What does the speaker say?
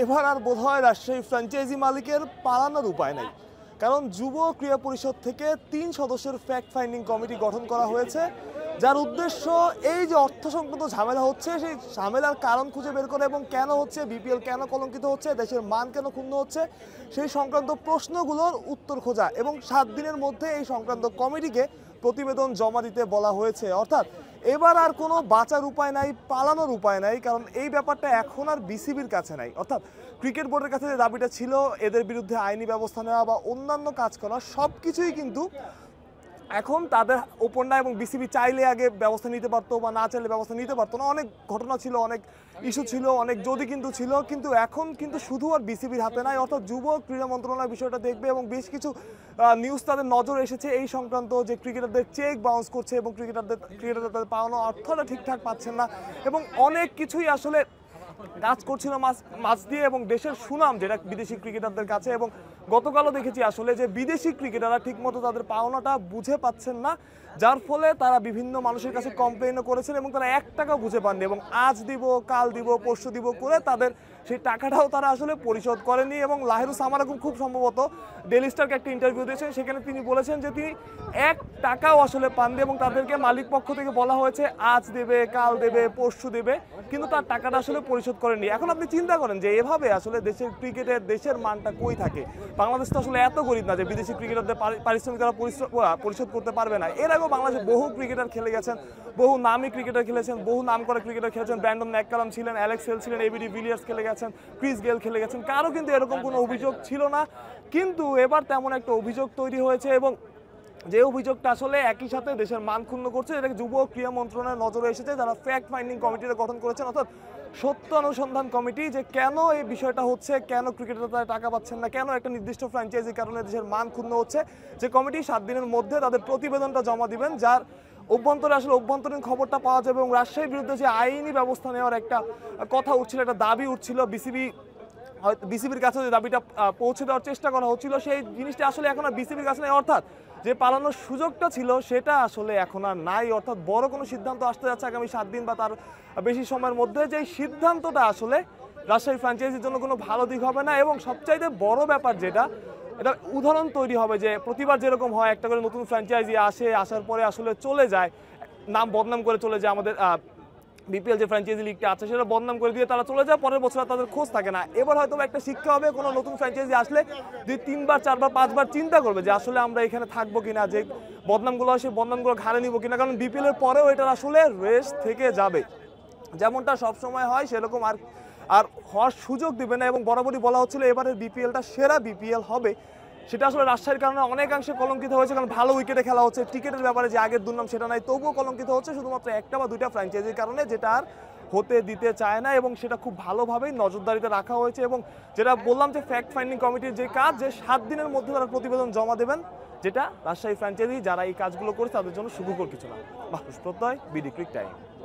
এবার আর বোধহয় রাজশাহী ফ্র্যাঞ্চাইজি মালিকের পালানোর উপায় নাই, কারণ যুব ক্রীড়া পরিষদ থেকে 3 সদস্যের ফ্যাক্ট ফাইন্ডিং কমিটি গঠন করা হয়েছে, যার উদ্দেশ্য এই যে অর্থ সংক্রান্ত ঝামেলা হচ্ছে সেই ঝামেলার কারণ খুঁজে বের করে এবং কেন হচ্ছে, বিপিএল কেন কলঙ্কিত হচ্ছে, দেশের মান কেন ক্ষুণ্ণ হচ্ছে সেই সংক্রান্ত প্রশ্নগুলোর উত্তর খোঁজা এবং 7 দিনের মধ্যে এই সংক্রান্ত কমিটিকে প্রতিবেদন জমা দিতে বলা হয়েছে। অর্থাৎ এবার আর কোনো বাঁচার উপায় নাই, পালানোর উপায় নাই, কারণ এই ব্যাপারটা এখন আর বিসিবির কাছে নাই। অর্থাৎ ক্রিকেট বোর্ডের কাছে যে দাবিটা ছিল এদের বিরুদ্ধে আইনি ব্যবস্থা নেওয়া বা অন্যান্য কাজ করা, সব কিছুই কিন্তু এখন তাদের ওপর না, এবং বিসিবি চাইলে আগে ব্যবস্থা নিতে পারতো বা না চাইলে ব্যবস্থা নিতে পারতো না। অনেক ঘটনা ছিল, অনেক ইস্যু ছিল, অনেক যদি কিন্তু ছিল, কিন্তু এখন কিন্তু শুধু আর বিসিবির হাতে নাই। অর্থাৎ যুব ক্রীড়া মন্ত্রণালয় বিষয়টা দেখবে এবং বেশ কিছু নিউজ তাদের নজর এসেছে এই সংক্রান্ত, যে ক্রিকেটারদের চেক বাউন্স করছে এবং ক্রিকেটারদের তাদের পাওয়ানো অর্থটা ঠিকঠাক পাচ্ছেন না এবং অনেক কিছুই আসলে কাজ করছিল মাছ দিয়ে, এবং দেশের সুনাম যেটা বিদেশি ক্রিকেটারদের কাছে। এবং গতকালও দেখেছি আসলে যে বিদেশি ক্রিকেটাররা ঠিকমতো তাদের পাওনাটা বুঝে পাচ্ছেন না, যার ফলে তারা বিভিন্ন মানুষের কাছে কমপ্লেইনও করেছেন এবং তারা 1 টাকা বুঝে পাননি, এবং আজ দিব, কাল দিব, পরশু দিব করে তাদের সেই টাকাটাও তারা আসলে পরিশোধ করেনি। এবং লাহিরুস সামারাকুম খুব সম্ভবত ডেইলি স্টারকে একটা ইন্টারভিউ দিয়েছেন, সেখানে তিনি বলেছেন যে তিনি 1 টাকাও আসলে পাননি এবং তাদেরকে মালিক পক্ষ থেকে বলা হয়েছে আজ দেবে, কাল দেবে, পরশু দেবে, কিন্তু তার টাকাটা আসলে পরিশোধ করেনি। এখন আপনি চিন্তা করেন যে এভাবে আসলে দেশের ক্রিকেটের দেশের মানটা কই থাকে। বাংলাদেশ তো আসলে এত গরিব না যে বিদেশি ক্রিকেটারদের পারিশ্রমিক তারা পরিশোধ করতে পারবে না। এর আগেও বাংলাদেশে বহু ক্রিকেটার খেলে গেছেন, বহু নামী ক্রিকেটার খেলেছেন, বহু নাম করা ক্রিকেটার খেলেছেন। ব্র্যান্ডন ম্যাককালাম ছিলেন, অ্যালেক্স হেল ছিলেন, এবিডি ভিলিয়ার্স খেলে গেছেন, ক্রিস গেল খেলে গেছেন, কারো কিন্তু এরকম কোনো অভিযোগ ছিল না। কিন্তু এবার তেমন একটা অভিযোগ তৈরি হয়েছে এবং যে অভিযোগটা আসলে একই সাথে দেশের মান ক্ষুণ্ণ করছে, এটাকে যুব ক্রীড়া মন্ত্রণালয়ের নজরে এসেছে, যারা ফ্যাক্ট ফাইন্ডিং কমিটিটা গঠন করেছেন, অর্থাৎ সত্য অনুসন্ধান কমিটি, যে কেন এই বিষয়টা হচ্ছে, কেন ক্রিকেটাররা তারা টাকা পাচ্ছেন না, কেন একটা নির্দিষ্ট ফ্র্যাঞ্চাইজির কারণে দেশের মান ক্ষুণ্ণ হচ্ছে। যে কমিটি 7 দিনের মধ্যে তাদের প্রতিবেদনটা জমা দিবেন, যার অভ্যন্তরে আসলে অভ্যন্তরীণ খবরটা পাওয়া যাবে। এবং রাজশাহীর বিরুদ্ধে যে আইনি ব্যবস্থা নেওয়ার একটা কথা উঠছিল, একটা দাবি উঠছিল, বিসিবির কাছে যে দাবিটা পৌঁছে দেওয়ার চেষ্টা করা হচ্ছিল, সেই জিনিসটা আসলে এখন আর বিসিবির কাছে নেই। অর্থাৎ যে পালানোর সুযোগটা ছিল সেটা আসলে এখন আর নাই। অর্থাৎ বড় কোনো সিদ্ধান্ত আসতে যাচ্ছে আগামী 7 দিন বা তার বেশি সময়ের মধ্যে, যে সিদ্ধান্তটা আসলে রাজশাহী ফ্র্যাঞ্চাইজির জন্য কোনো ভালো দিক হবে না। এবং সবচাইতে বড় ব্যাপার যেটা, এটা উদাহরণ তৈরি হবে যে প্রতিবার যেরকম হয় একটা করে নতুন ফ্র্যাঞ্চাইজি আসার পরে আসলে চলে যায়, নাম বদনাম করে চলে যায়, আমাদের বিপিএল যে ফ্র্যাঞ্চাইজি লিগটা আছে সেটা বদনাম করে দিয়ে তারা চলে যায়, পরের বছর তাদের খোঁজ থাকে না। এবার হয়তো একটা শিক্ষা হবে, কোনো নতুন ফ্র্যাঞ্চাইজি আসলে 2-3বার 4বার 5বার চিন্তা করবে যে আসলে আমরা এখানে থাকবো কিনা, যে বদনামগুলো হয় সেই বদনামগুলো ঘাড়ে নিব কিনা, কারণ বিপিএল এর পরেও এটার আসলে রেস থেকে যাবে, যেমনটা সবসময় হয় সেরকম আর হওয়ার সুযোগ দেবে না। এবং বরাবরই বলা হচ্ছিল এবারের বিপিএলটা সেরা বিপিএল হবে, সেটা আসলে রাজশাহীর কারণে অনেকাংশে কলঙ্কিত হয়েছে, কারণ ভালো উইকেটে খেলা হচ্ছে, টিকেটের ব্যাপারে যে আগের দুর্নাম সেটা নাই, তবুও কলঙ্কিত হচ্ছে শুধুমাত্র 1টা বা 2টা ফ্র্যাঞ্চাইজির কারণে, যেটা আর হতে দিতে চায় না। এবং সেটা খুব ভালোভাবেই নজরদারিতে রাখা হয়েছে। এবং যেটা বললাম যে ফ্যাক্ট ফাইন্ডিং কমিটির যে কাজ, যে 7 দিনের মধ্যে তারা প্রতিবেদন জমা দেবেন, যেটা রাজশাহী ফ্র্যাঞ্চাইজি যারা এই কাজগুলো করেছে তাদের জন্য সুখকর কিছু না। মানুষ প্রত্যয়, বিডি ক্রিক টাইম।